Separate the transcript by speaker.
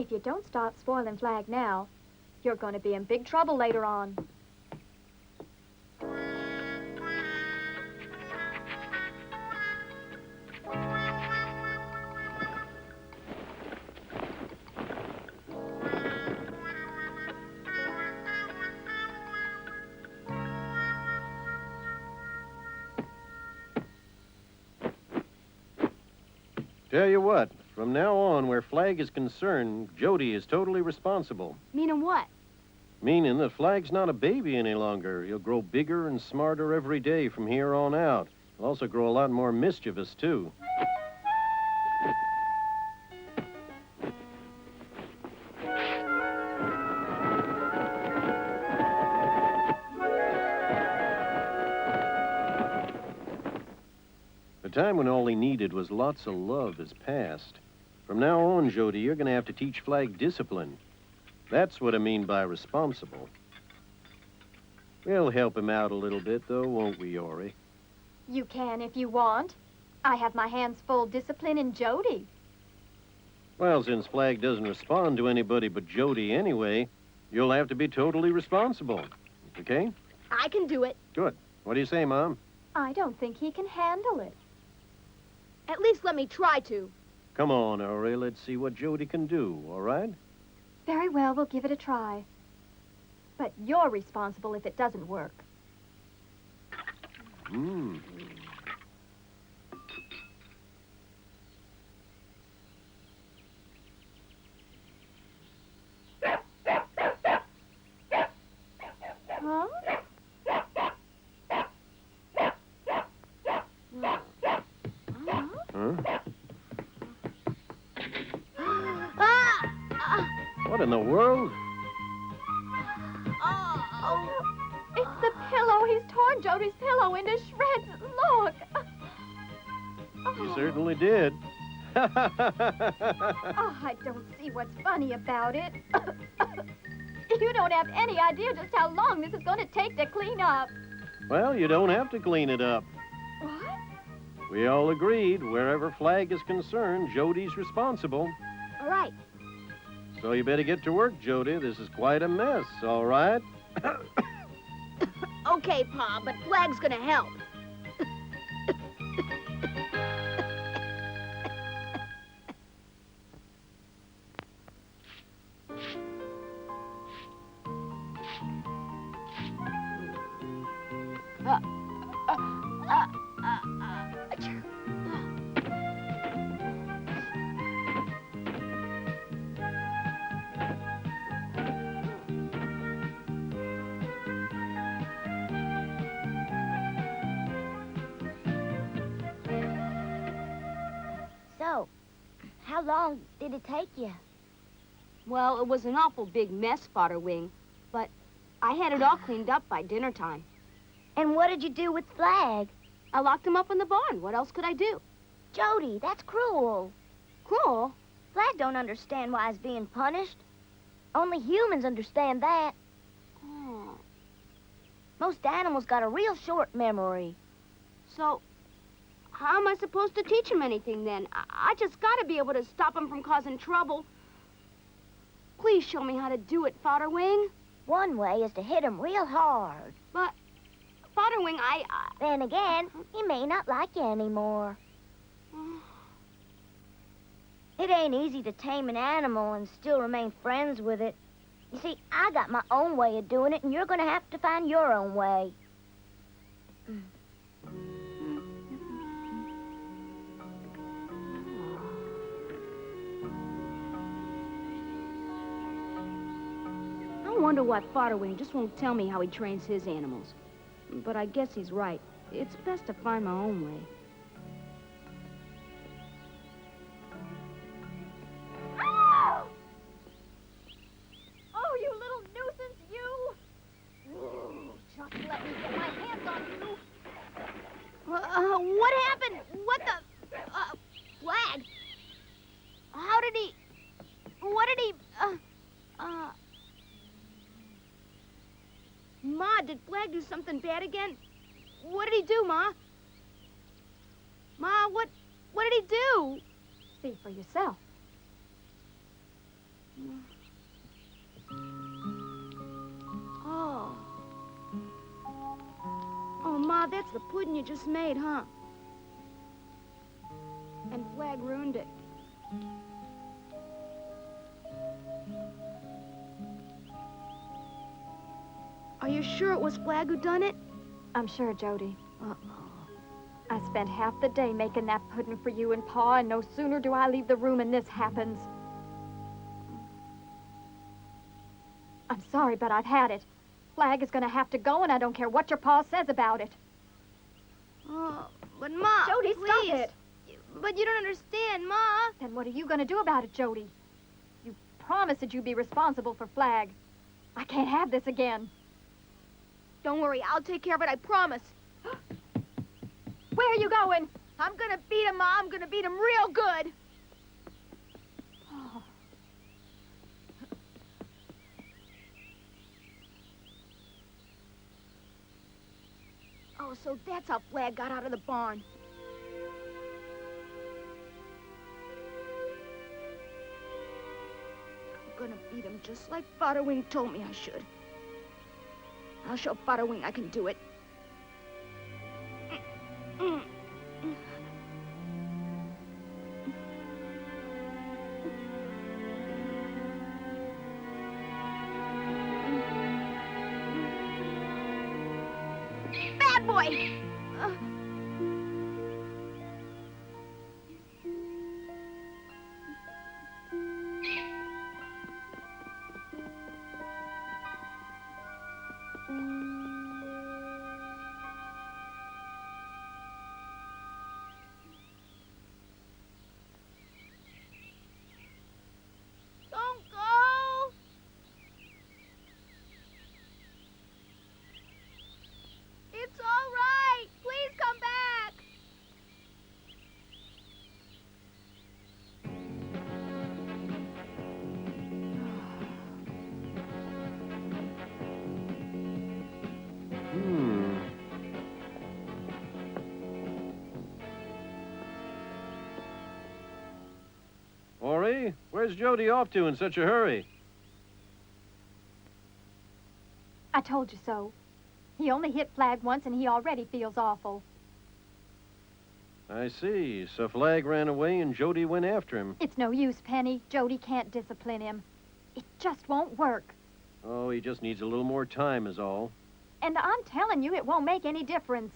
Speaker 1: If you don't stop spoiling Flag now, you're going to be in big trouble later on.
Speaker 2: Tell you what, from now on, where Flag is concerned, Jody is totally responsible.
Speaker 1: Meaning what?
Speaker 2: Meaning that Flag's not a baby any longer. He'll grow bigger and smarter every day from here on out. He'll also grow a lot more mischievous, too. The time when all he needed was lots of love is past. From now on, Jody, you're going to have to teach Flag discipline. That's what I mean by responsible. We'll help him out a little bit, though, won't we, Ori?
Speaker 1: You can if you want. I have my hands full disciplining Jody.
Speaker 2: Well, since Flag doesn't respond to anybody but Jody anyway, you'll have to be totally responsible. Okay?
Speaker 3: I can do it.
Speaker 2: Good. What do you say, Mom?
Speaker 1: I don't think he can handle it.
Speaker 3: At least let me try to.
Speaker 2: Come on, Ori. Let's see what Jody can do, all right?
Speaker 1: Very well, we'll give it a try. But you're responsible if it doesn't work.
Speaker 2: Hmm.
Speaker 1: Huh?
Speaker 2: What in the world?
Speaker 1: It's the pillow. He's torn Jody's pillow into shreds. Look.
Speaker 2: You certainly did.
Speaker 1: Oh, I don't see what's funny about it. You don't have any idea just how long this is going to take to clean up.
Speaker 2: Well, you don't have to clean it up.
Speaker 1: What?
Speaker 2: We all agreed, wherever Flag is concerned, Jody's responsible.
Speaker 3: All right.
Speaker 2: So you better get to work, Jody. This is quite a mess, all right?
Speaker 3: Okay, Pa, but Flag's gonna help.
Speaker 4: So, how long did it take you?
Speaker 5: Well, it was an awful big mess, Fodder Wing, but I had it all cleaned up by dinner time.
Speaker 4: And what did you do with Flag?
Speaker 5: I locked him up in the barn. What else could I do?
Speaker 4: Jody, that's cruel.
Speaker 5: Cruel?
Speaker 4: Flag don't understand why he's being punished. Only humans understand that.
Speaker 5: Oh.
Speaker 4: Most animals got a real short memory.
Speaker 5: So, how am I supposed to teach him anything then? I just gotta be able to stop him from causing trouble. Please show me how to do it, Fodder Wing.
Speaker 4: One way is to hit him real hard.
Speaker 5: But, Fodder Wing,
Speaker 4: Then again, he may not like you anymore. It ain't easy to tame an animal and still remain friends with it. You see, I got my own way of doing it, and you're gonna have to find your own way.
Speaker 5: I wonder why Fodder Wing just won't tell me how he trains his animals. But I guess he's right. It's best to find my own way.
Speaker 1: Oh, you little nuisance, you! Ooh, just let me get my hands on you.
Speaker 3: What happened? What the... Flag? How did he... What did he...
Speaker 5: Ma, did Flag do something bad again? What did he do, Ma? Ma, what did he do?
Speaker 1: See for yourself.
Speaker 5: Oh. Oh, Ma, that's the pudding you just made, huh? And Flag ruined it. Are you sure it was Flag who done it?
Speaker 1: I'm sure, Jody.
Speaker 5: Uh-oh.
Speaker 1: I spent half the day making that pudding for you and Pa, and no sooner do I leave the room and this happens. I'm sorry, but I've had it. Flag is gonna have to go, and I don't care what your Pa says about it.
Speaker 5: Oh, but Ma,
Speaker 1: Jody,
Speaker 5: please.
Speaker 1: stop it!
Speaker 5: But you don't understand, Ma.
Speaker 1: Then what are you gonna do about it, Jody? You promised that you'd be responsible for Flag. I can't have this again.
Speaker 5: Don't worry, I'll take care of it, I promise.
Speaker 1: Where are you going?
Speaker 5: I'm gonna beat him, Ma. I'm gonna beat him real good.
Speaker 1: Oh.
Speaker 5: Oh, so that's how Flag got out of the barn. I'm gonna beat him just like Father Wing told me I should. I'll show Father Wing I can do it. Bad boy! Don't go! It's all right. Please come back.
Speaker 2: Ori, where's Jody off to in such a hurry?
Speaker 1: I told you so. He only hit Flag once, and he already feels awful.
Speaker 2: I see. So Flag ran away and Jody went after him.
Speaker 1: It's no use, Penny. Jody can't discipline him. It just won't work.
Speaker 2: Oh, he just needs a little more time is all.
Speaker 1: And I'm telling you, it won't make any difference.